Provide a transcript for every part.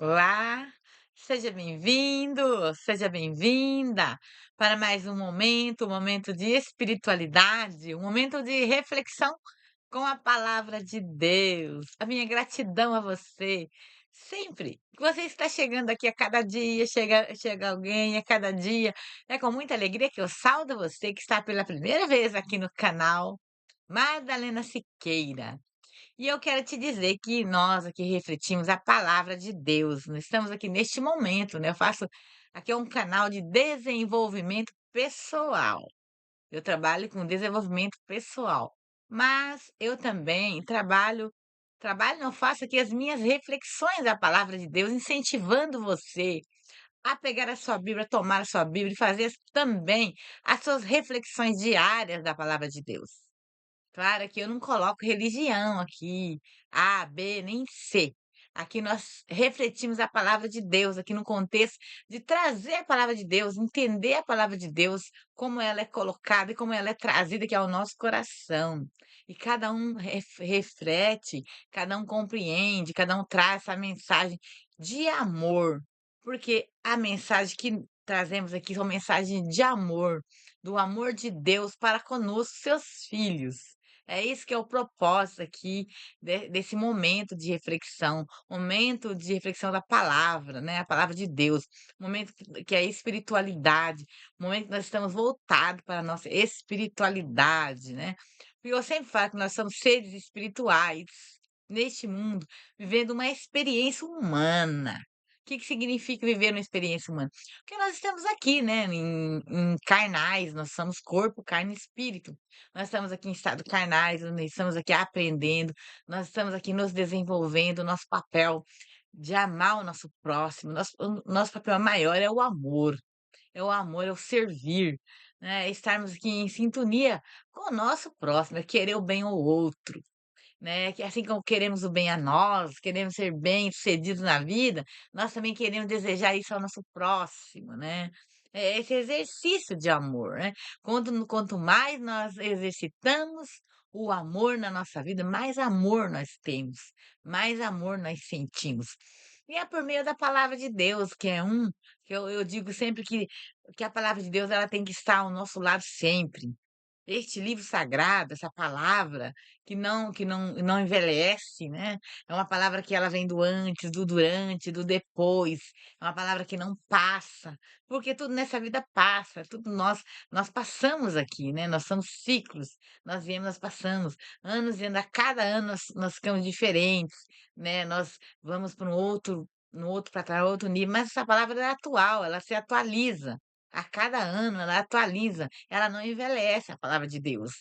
Olá, seja bem-vindo, seja bem-vinda para mais um momento de espiritualidade, um momento de reflexão com a palavra de Deus. A minha gratidão a você. Sempre que você está chegando aqui a cada dia, chega alguém a cada dia, é com muita alegria que eu saúdo você que está pela primeira vez aqui no canal Madalena Siqueira. E eu quero te dizer que nós aqui refletimos a palavra de Deus. Nós estamos aqui neste momento, né? Eu faço aqui é um canal de desenvolvimento pessoal. Eu trabalho com desenvolvimento pessoal, mas eu também não faço aqui as minhas reflexões da palavra de Deus, incentivando você a pegar a sua Bíblia, tomar a sua Bíblia e fazer também as suas reflexões diárias da palavra de Deus. Claro que eu não coloco religião aqui, A, B, nem C. Aqui nós refletimos a palavra de Deus, aqui no contexto de trazer a palavra de Deus, entender a palavra de Deus, como ela é colocada e como ela é trazida aqui ao nosso coração. E cada um reflete, cada um compreende, cada um traz essa mensagem de amor, porque a mensagem que trazemos aqui são mensagem de amor, do amor de Deus para conosco, seus filhos. É isso que é o propósito aqui desse momento de reflexão da palavra, né? A palavra de Deus, momento que é a espiritualidade, momento que nós estamos voltados para a nossa espiritualidade, né? Porque eu sempre falo que nós somos seres espirituais neste mundo, vivendo uma experiência humana. O que significa viver uma experiência humana? Porque nós estamos aqui, né? Em carnais, nós somos corpo, carne e espírito. Nós estamos aqui em estado carnais, nós estamos aqui aprendendo, nós estamos aqui nos desenvolvendo, nosso papel de amar o nosso próximo, o nosso papel maior é o amor, é o servir, né? É estarmos aqui em sintonia com o nosso próximo, é querer o bem ao outro, né? Que assim como queremos o bem a nós, queremos ser bem-sucedidos na vida, nós também queremos desejar isso ao nosso próximo, né? É esse exercício de amor, né? Quanto mais nós exercitamos o amor na nossa vida, mais amor nós temos, mais amor nós sentimos. E é por meio da palavra de Deus, que eu digo sempre que a palavra de Deus ela tem que estar ao nosso lado sempre. Este livro sagrado, essa palavra que não envelhece, né, é uma palavra que ela vem do antes, do durante, do depois, é uma palavra que não passa, porque tudo nessa vida passa, tudo nós passamos aqui, né, nós somos ciclos, nós viemos, nós passamos, anos e anos, a cada ano nós ficamos diferentes, né, nós vamos para um outro no outro patamar, outro nível, mas essa palavra é atual, ela se atualiza. A cada ano ela atualiza, ela não envelhece, a palavra de Deus,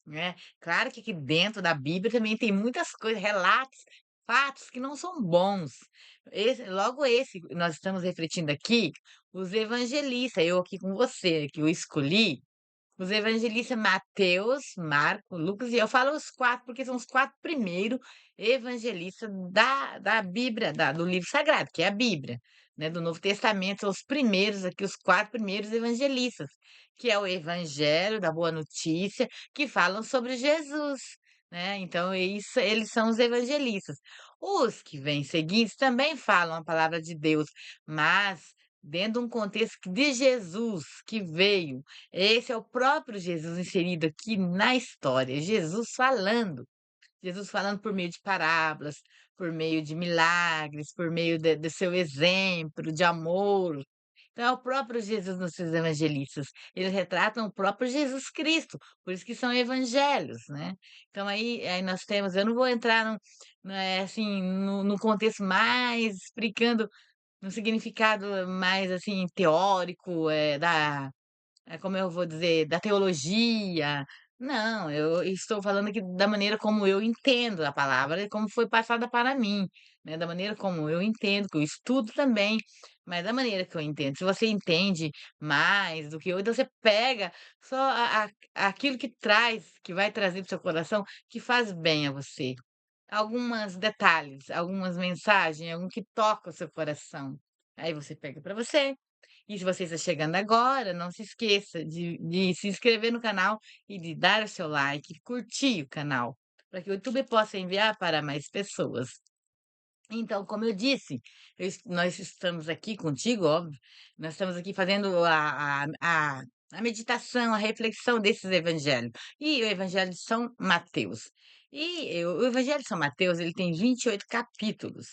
né. Claro que aqui dentro da Bíblia também tem muitas coisas, relatos, fatos que não são bons. Esse nós estamos refletindo aqui, os evangelistas, eu aqui com você, que eu escolhi, os evangelistas Mateus, Marcos, Lucas e eu falo os 4 porque são os 4 primeiros evangelistas da Bíblia, do livro sagrado, que é a Bíblia, né, do Novo Testamento, são os primeiros aqui, os 4 primeiros evangelistas, que é o evangelho da boa notícia, que falam sobre Jesus, né, então isso eles são os evangelistas. Os que vêm seguintes também falam a palavra de Deus, mas dentro de um contexto de Jesus que veio, esse é o próprio Jesus inserido aqui na história, Jesus falando por meio de parábolas, por meio de milagres, por meio do seu exemplo de amor. Então é o próprio Jesus nos seus evangelistas, eles retratam o próprio Jesus Cristo, por isso que são evangelhos, né. Então aí nós temos eu não vou entrar assim, no contexto mais explicando no significado mais, assim, teórico, como eu vou dizer, da teologia. Não, eu estou falando aqui da maneira como eu entendo a palavra e como foi passada para mim, né, da maneira como eu entendo, que eu estudo também, mas da maneira que eu entendo. Se você entende mais do que eu, então você pega só aquilo que vai trazer para o seu coração, que faz bem a você. Algumas detalhes, algumas mensagens, algum que toca o seu coração. Aí você pega para você. E se você está chegando agora, não se esqueça de se inscrever no canal e de dar o seu like, curtir o canal, para que o YouTube possa enviar para mais pessoas. Então, como eu disse, nós estamos aqui contigo, óbvio, nós estamos aqui fazendo a meditação, a reflexão desses evangelhos. E o Evangelho de São Mateus. O Evangelho de São Mateus, ele tem 28 capítulos.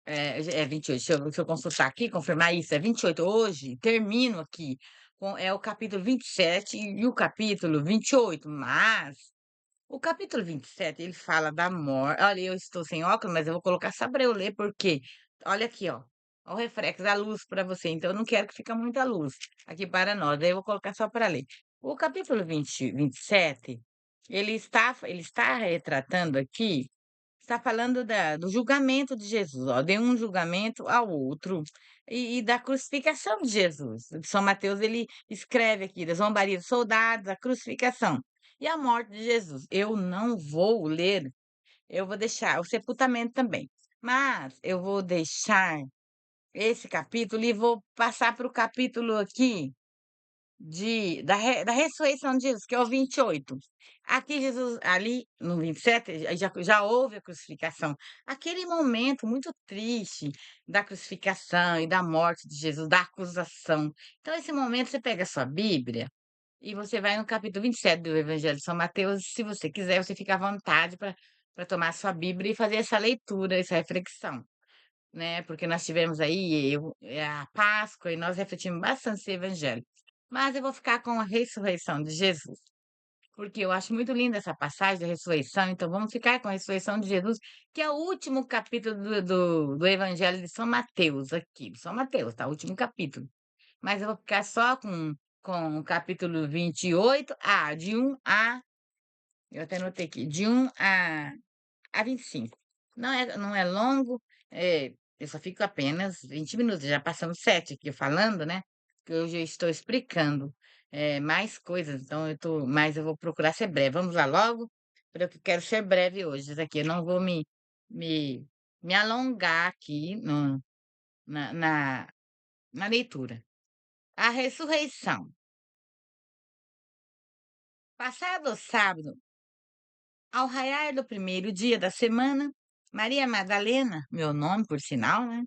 É 28, deixa eu consultar aqui, confirmar isso, é 28. Hoje, termino aqui, é o capítulo 27 e o capítulo 28, mas o capítulo 27 ele fala da morte. Olha, eu estou sem óculos, mas eu vou colocar só para eu ler, porque olha aqui, ó. Ó o reflexo da luz para você. Então, eu não quero que fique muita luz aqui para nós. Daí eu vou colocar só para ler. O capítulo 27 ele está retratando aqui, está falando do julgamento de Jesus, ó, de um julgamento ao outro, e da crucificação de Jesus. São Mateus, ele escreve aqui, da zombaria dos soldados, a crucificação e a morte de Jesus. Eu não vou ler, eu vou deixar o sepultamento também, mas eu vou deixar esse capítulo e vou passar para o capítulo aqui da ressurreição de Jesus, que é o 28. Aqui Jesus, ali no 27, já houve a crucificação. Aquele momento muito triste da crucificação e da morte de Jesus, da acusação. Então, esse momento, você pega a sua Bíblia e você vai no capítulo 27 do Evangelho de São Mateus. Se você quiser, você fica à vontade para tomar a sua Bíblia e fazer essa leitura, essa reflexão, né? Porque nós tivemos aí a Páscoa e nós refletimos bastante esse Evangelho. Mas eu vou ficar com a ressurreição de Jesus, porque eu acho muito linda essa passagem da ressurreição. Então, vamos ficar com a ressurreição de Jesus, que é o último capítulo do Evangelho de São Mateus, aqui, de São Mateus, tá? O último capítulo. Mas eu vou ficar só com o capítulo 28, de 1 a. Eu até anotei aqui, de 1 a 25. Não é longo, eu só fico apenas 20 minutos, já passamos 7 aqui falando, né? Que hoje eu estou explicando mais coisas, então mas eu vou procurar ser breve. Vamos lá logo, porque eu quero ser breve hoje. Isso aqui eu não vou me, me alongar aqui na, na, na leitura. A ressurreição. Passado o sábado, ao raiar do primeiro dia da semana, Maria Madalena, meu nome por sinal, né?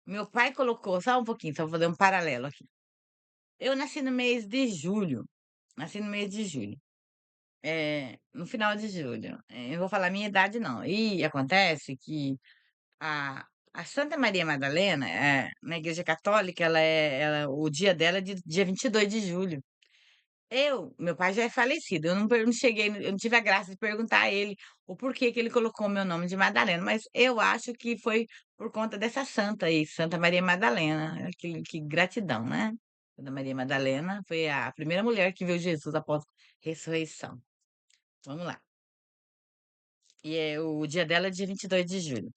Meu pai colocou, só um pouquinho, só vou fazer um paralelo aqui. Eu nasci no mês de julho. Nasci no mês de julho. No final de julho. Eu vou falar minha idade, não. E acontece que a, a Santa Maria Madalena, na Igreja Católica, o dia dela é de dia 22 de julho. Meu pai já é falecido, eu não cheguei, eu não tive a graça de perguntar a ele o porquê que ele colocou o meu nome de Madalena, mas eu acho que foi por conta dessa santa aí, Santa Maria Madalena, que gratidão, né? Santa Maria Madalena foi a primeira mulher que viu Jesus após ressurreição. Vamos lá. E o dia dela é dia 22 de julho.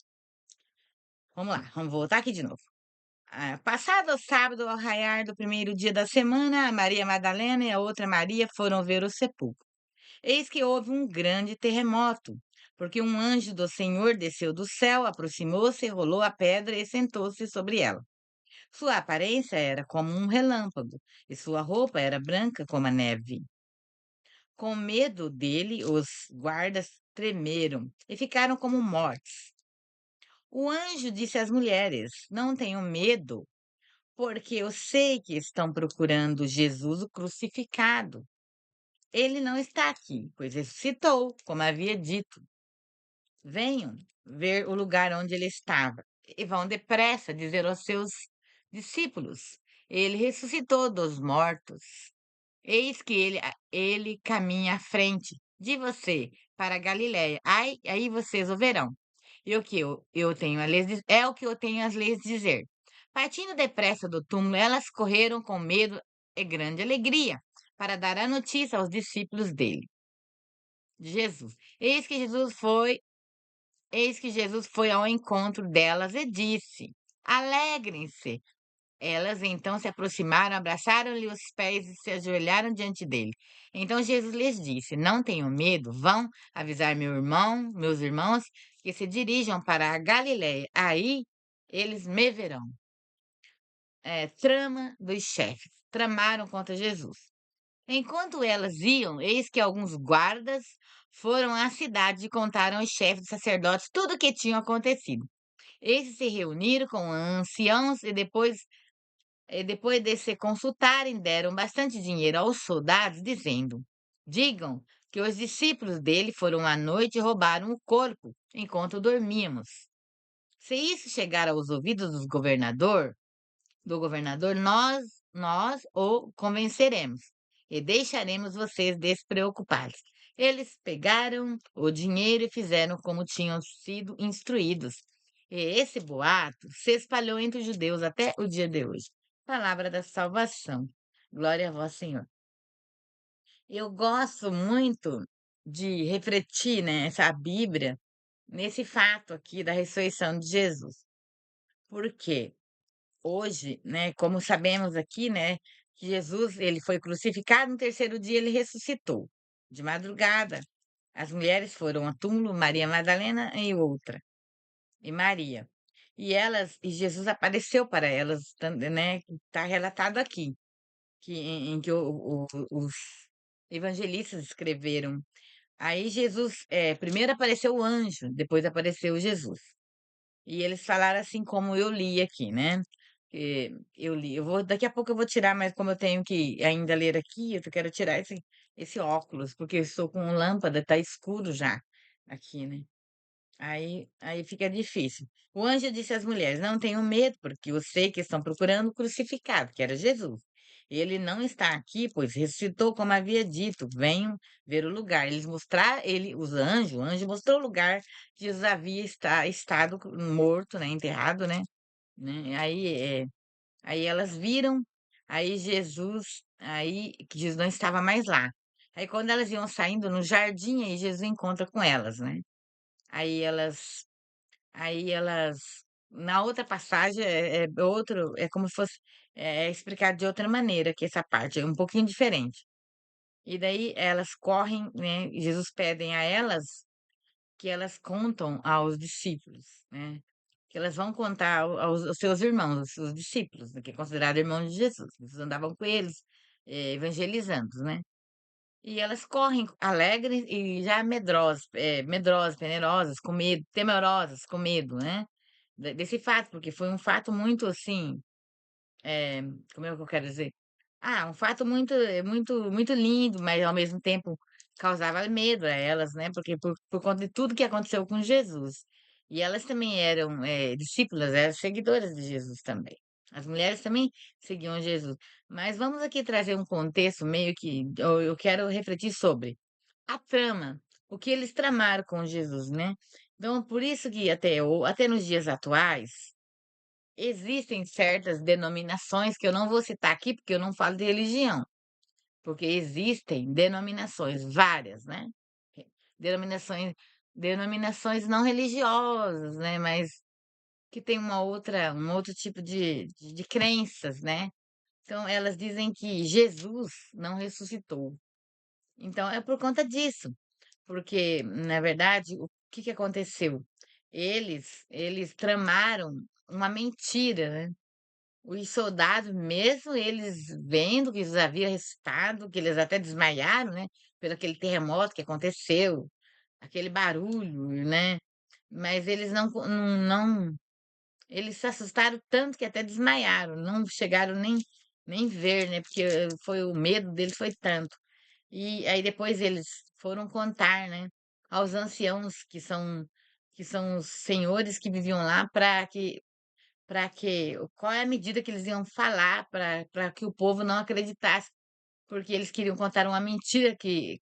Vamos lá, vamos voltar aqui de novo. Passado o sábado, ao raiar do primeiro dia da semana, a Maria Madalena e a outra Maria foram ver o sepulcro. Eis que houve um grande terremoto, porque um anjo do Senhor desceu do céu, aproximou-se, rolou a pedra e sentou-se sobre ela. Sua aparência era como um relâmpago, e sua roupa era branca como a neve. Com medo dele, os guardas tremeram e ficaram como mortos. O anjo disse às mulheres: Não tenham medo, porque eu sei que estão procurando Jesus o crucificado. Ele não está aqui, pois ressuscitou, como havia dito. Venham ver o lugar onde ele estava. E vão depressa dizer aos seus discípulos: Ele ressuscitou dos mortos. Eis que ele caminha à frente de você para a Galiléia. Aí vocês o verão. E o que eu tenho a lhes, é o que eu tenho a lhes dizer. Partindo depressa do túmulo, elas correram com medo e grande alegria para dar a notícia aos discípulos dele, de Jesus. Eis que Jesus foi ao encontro delas e disse: Alegrem-se. Elas então se aproximaram, abraçaram-lhe os pés e se ajoelharam diante dele. Então Jesus lhes disse: Não tenham medo, vão avisar meus irmãos, que se dirijam para a Galiléia. Aí eles me verão. Trama dos chefes. Tramaram contra Jesus. Enquanto elas iam, eis que alguns guardas foram à cidade e contaram aos chefes dos sacerdotes tudo o que tinha acontecido. Esses se reuniram com anciãos e depois de se consultarem, deram bastante dinheiro aos soldados, dizendo: Digam que os discípulos dele foram à noite e roubaram o corpo enquanto dormíamos. Se isso chegar aos ouvidos do governador, nós o convenceremos e deixaremos vocês despreocupados. Eles pegaram o dinheiro e fizeram como tinham sido instruídos. E esse boato se espalhou entre os judeus até o dia de hoje. Palavra da salvação. Glória a vós, Senhor. Eu gosto muito de refletir, né, essa Bíblia nesse fato aqui da ressurreição de Jesus. Por quê? Hoje, né, como sabemos aqui, né, que Jesus ele foi crucificado, no terceiro dia ele ressuscitou. De madrugada, as mulheres foram ao túmulo, Maria Madalena e outra, e Maria. E Jesus apareceu para elas, né, está relatado aqui, em que os evangelistas escreveram. Aí Jesus, primeiro apareceu o anjo, depois apareceu Jesus. E eles falaram assim como eu li aqui, né, eu li daqui a pouco eu vou tirar, mas como eu tenho que ainda ler aqui, eu quero tirar esse óculos, porque eu estou com lâmpada, tá escuro já aqui, né. Aí fica difícil. O anjo disse às mulheres: Não tenham medo, porque eu sei que estão procurando o crucificado, que era Jesus. Ele não está aqui, pois ressuscitou como havia dito. Venham ver o lugar. Eles mostraram, o anjo mostrou o lugar que Jesus havia estado morto, né, enterrado, né. Aí elas viram, aí que Jesus não estava mais lá. Aí quando elas iam saindo no jardim, aí Jesus encontra com elas, né. Aí elas Aí elas na outra passagem é como se fosse é explicado de outra maneira que essa parte, é um pouquinho diferente. E daí elas correm, né, e Jesus pedem a elas que elas contam aos discípulos, né, que elas vão contar aos seus irmãos, os discípulos, né, que é considerado irmão de Jesus. Jesus andavam com eles, evangelizando, né. E elas correm alegres e já medrosas, temerosas, com medo, temerosas, com medo, né, desse fato, porque foi um fato muito assim, eh, como é que eu quero dizer? Um fato muito, muito, muito lindo, mas ao mesmo tempo causava medo a elas, né, porque por conta de tudo que aconteceu com Jesus. E elas também eram, discípulas, eram seguidoras de Jesus também. As mulheres também seguiam Jesus. Mas vamos aqui trazer um contexto meio que eu quero refletir sobre a trama, o que eles tramaram com Jesus, né. Então por isso que até nos dias atuais existem certas denominações que eu não vou citar aqui, porque eu não falo de religião, porque existem denominações, várias, né? Denominações, denominações não religiosas, né? Mas que tem um outro tipo de crenças, né? Então, elas dizem que Jesus não ressuscitou. Então, é por conta disso, porque, na verdade, o que que aconteceu? Eles tramaram uma mentira, né? Os soldados, mesmo eles vendo que Jesus havia ressuscitado, que eles até desmaiaram, né, pelo aquele terremoto que aconteceu, aquele barulho, né, mas eles não eles se assustaram tanto que até desmaiaram, não chegaram nem ver, né, porque foi o medo deles foi tanto. E aí depois eles foram contar, né, aos anciãos que são os senhores que viviam lá para que qual é a medida que eles iam falar para que o povo não acreditasse, porque eles queriam contar uma mentira que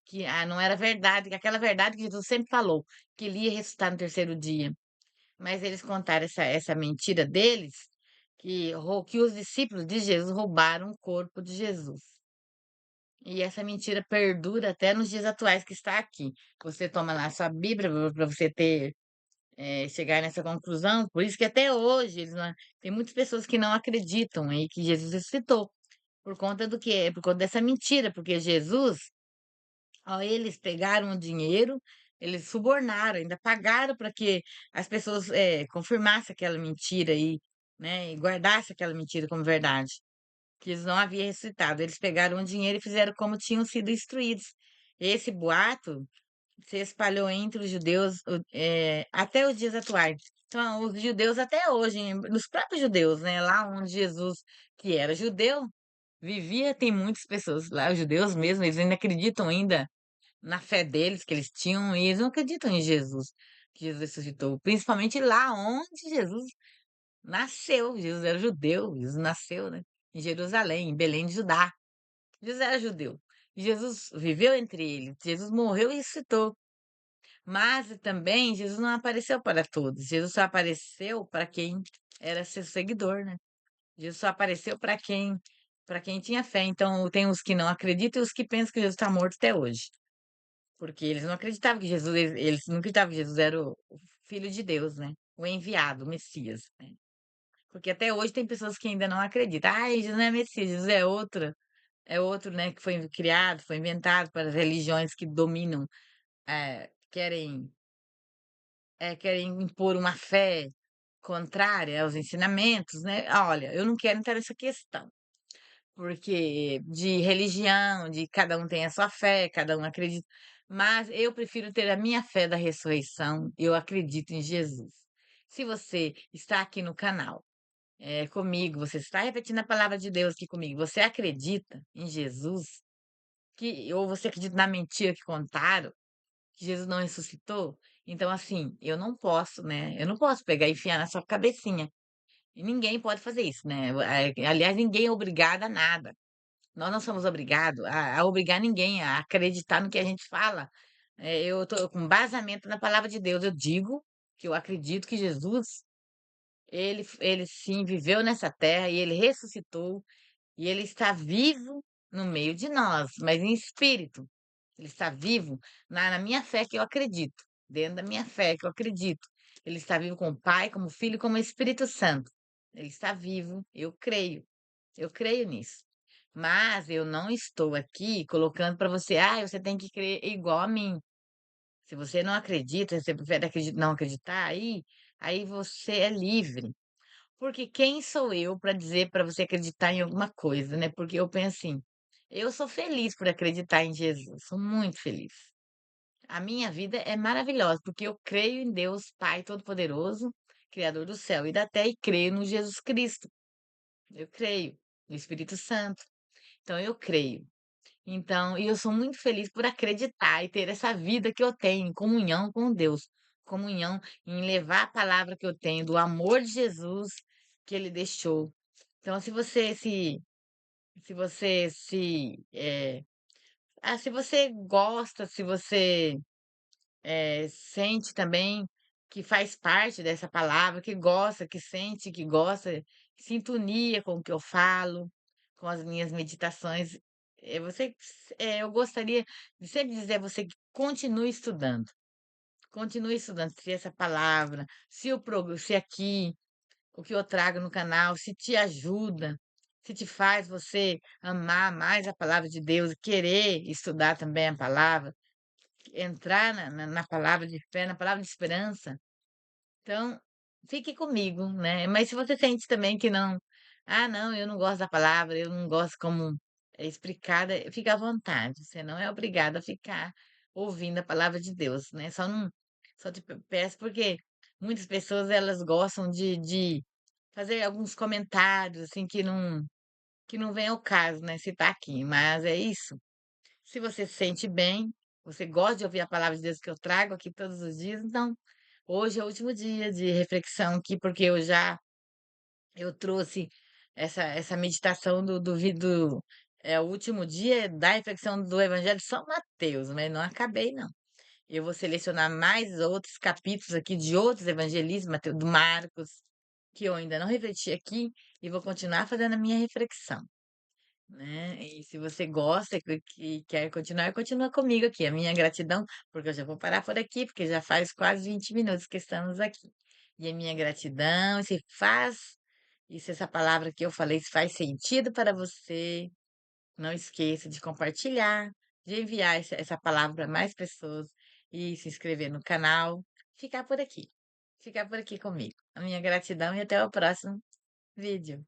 não era verdade, que aquela verdade que Jesus sempre falou, que ele ia ressuscitar no terceiro dia. Mas eles contaram essa mentira deles, que os discípulos de Jesus roubaram o corpo de Jesus. E essa mentira perdura até nos dias atuais que está aqui. Você toma lá a sua Bíblia para você chegar nessa conclusão. Por isso que até hoje tem muitas pessoas que não acreditam aí que Jesus ressuscitou. Por conta do quê? Por conta dessa mentira, porque Jesus, ó, eles pegaram o dinheiro, eles subornaram, ainda pagaram para que as pessoas confirmassem aquela mentira aí, né? E guardassem aquela mentira como verdade, que Jesus não havia ressuscitado. Eles pegaram o dinheiro e fizeram como tinham sido instruídos. Esse boato se espalhou entre os judeus, até os dias atuais. Então, os judeus até hoje, nos próprios judeus, né, lá onde Jesus, que era judeu, vivia, tem muitas pessoas lá, os judeus mesmo, eles ainda acreditam ainda na fé deles que eles tinham, e eles não acreditam em Jesus, que Jesus ressuscitou, principalmente lá onde Jesus nasceu. Jesus era judeu, Jesus nasceu, né, em Jerusalém, em Belém de Judá. Jesus era judeu. E Jesus viveu entre eles, Jesus morreu e ressuscitou. Mas também Jesus não apareceu para todos, Jesus só apareceu para quem era seu seguidor, né. Jesus só apareceu para quem tinha fé. Então tem os que não acreditam e os que pensam que Jesus está morto até hoje. Porque eles não acreditavam que Jesus, eles não acreditavam que Jesus era o filho de Deus, né, o enviado, o Messias, né. Porque até hoje tem pessoas que ainda não acreditam: "Ai, Jesus não é Messias, Jesus é outro, né, que foi criado, foi inventado para as religiões que dominam, querem impor uma fé contrária aos ensinamentos, né". Olha, eu não quero entrar nessa questão, porque de religião, de cada um tem a sua fé, cada um acredita, mas eu prefiro ter a minha fé da ressurreição, eu acredito em Jesus. Se você está aqui no canal, comigo, você está repetindo a palavra de Deus aqui comigo, você acredita em Jesus, que ou você acredita na mentira que contaram, que Jesus não ressuscitou? Então, assim, eu não posso, né, eu não posso pegar e enfiar na sua cabecinha, e ninguém pode fazer isso, né, aliás, ninguém é obrigado a nada. Nós não somos obrigados a obrigar ninguém a acreditar no que a gente fala. Eu estou com embasamento na palavra de Deus, eu digo que eu acredito que Jesus, ele sim viveu nessa terra e ele ressuscitou, e ele está vivo no meio de nós, mas em espírito. Ele está vivo na minha fé que eu acredito, dentro da minha fé que eu acredito. Ele está vivo como Pai, como Filho, como Espírito Santo. Ele está vivo, eu creio nisso. Mas eu não estou aqui colocando para você, você tem que crer igual a mim. Se você não acredita, você prefere não acreditar, aí você é livre. Porque quem sou eu para dizer para você acreditar em alguma coisa, né? Porque eu penso assim, eu sou feliz por acreditar em Jesus, sou muito feliz. A minha vida é maravilhosa, porque eu creio em Deus Pai Todo-Poderoso, Criador do céu e da terra, e creio no Jesus Cristo. Eu creio no Espírito Santo. Então eu creio. Então, e eu sou muito feliz por acreditar e ter essa vida que eu tenho em comunhão com Deus, comunhão em levar a palavra que eu tenho do amor de Jesus que ele deixou. Então, se você gosta, se você sente também que faz parte dessa palavra, que gosta, que sente, que gosta, sintonia com o que eu falo, com as minhas meditações. Eu gostaria de sempre dizer a você que continue estudando, se essa palavra, se aqui, o que eu trago no canal, se te ajuda, se te faz você amar mais a palavra de Deus, querer estudar também a palavra, entrar na palavra de fé, na palavra de esperança, então fique comigo, né. Mas se você sente também que não: "Ah, não, eu não gosto da palavra, eu não gosto como é explicada", fica à vontade, você não é obrigado a ficar ouvindo a palavra de Deus, né. Só te peço porque muitas pessoas elas gostam de fazer alguns comentários, assim, que não vem ao caso, né, citar aqui, mas é isso. Se você se sente bem, você gosta de ouvir a palavra de Deus que eu trago aqui todos os dias, então hoje é o último dia de reflexão aqui, porque eu trouxe essa meditação é o último dia da reflexão do Evangelho de São Mateus, mas não acabei não. Eu vou selecionar mais outros capítulos aqui de outros evangelistas, do Marcos, que eu ainda não refleti aqui, e vou continuar fazendo a minha reflexão, né. E se você gosta e quer continuar, continua comigo aqui. A minha gratidão, porque eu já vou parar por aqui, porque já faz quase 20 minutos que estamos aqui. E a minha gratidão, se essa palavra que eu falei se faz sentido para você, não esqueça de compartilhar, de enviar essa palavra para mais pessoas e se inscrever no canal, ficar por aqui, ficar por aqui comigo. A minha gratidão e até o próximo vídeo.